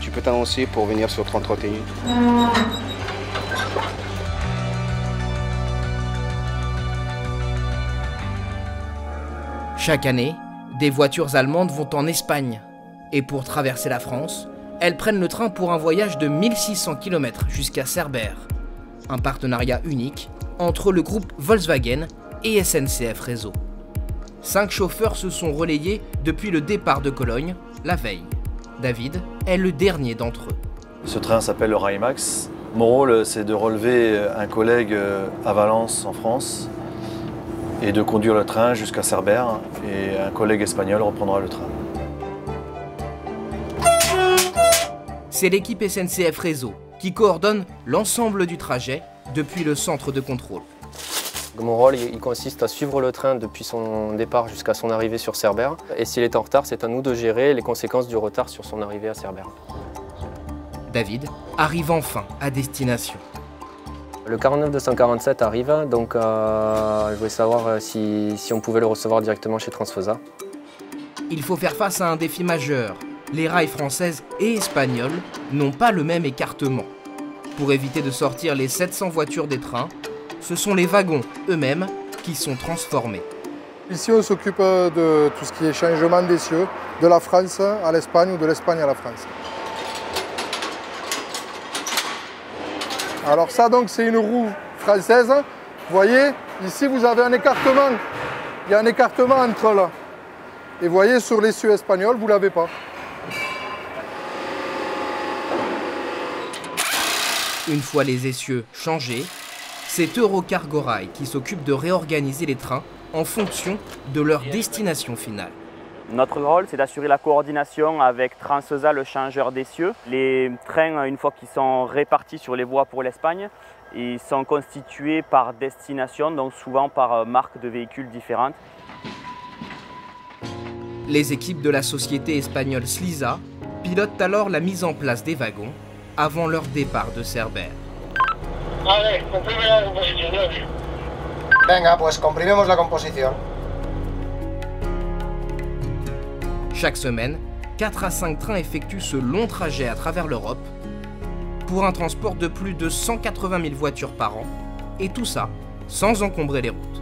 tu peux t'annoncer pour venir sur 3031. Chaque année, des voitures allemandes vont en Espagne. Et pour traverser la France, elles prennent le train pour un voyage de 1600 km jusqu'à Cerbère. Un partenariat unique entre le groupe Volkswagen et SNCF Réseau. 5 chauffeurs se sont relayés depuis le départ de Cologne, la veille. David est le dernier d'entre eux. Ce train s'appelle le Raimax. Mon rôle, c'est de relever un collègue à Valence, en France, et de conduire le train jusqu'à Cerbère, et un collègue espagnol reprendra le train. C'est l'équipe SNCF Réseau qui coordonne l'ensemble du trajet depuis le centre de contrôle. Mon rôle, il consiste à suivre le train depuis son départ jusqu'à son arrivée sur Cerbère. Et s'il est en retard, c'est à nous de gérer les conséquences du retard sur son arrivée à Cerbère. David arrive enfin à destination. Le 49-247 arrive, donc je voulais savoir si on pouvait le recevoir directement chez Transfesa. Il faut faire face à un défi majeur. Les rails françaises et espagnoles n'ont pas le même écartement. Pour éviter de sortir les 700 voitures des trains, ce sont les wagons eux-mêmes qui sont transformés. Ici, on s'occupe de tout ce qui est changement d'essieux, de la France à l'Espagne ou de l'Espagne à la France. Alors ça, donc, c'est une roue française. Vous voyez, ici, vous avez un écartement. Il y a un écartement entre là. Et vous voyez, sur l'essieu espagnol, vous ne l'avez pas. Une fois les essieux changés, c'est Eurocargo Rail qui s'occupe de réorganiser les trains en fonction de leur destination finale. Notre rôle, c'est d'assurer la coordination avec Transfesa, le changeur d'essieux. Les trains, une fois qu'ils sont répartis sur les voies pour l'Espagne, ils sont constitués par destination, donc souvent par marque de véhicules différentes. Les équipes de la société espagnole Sliza pilotent alors la mise en place des wagons avant leur départ de Cerbère. Vale, comprime la composición, Jordi. Venga, pues comprimimos la composición. Chaque semaine, 4 à 5 trains effectuent ce long trajet à travers l'Europe pour un transport de plus de 180 000 voitures par an, et tout ça sans encombrer les routes.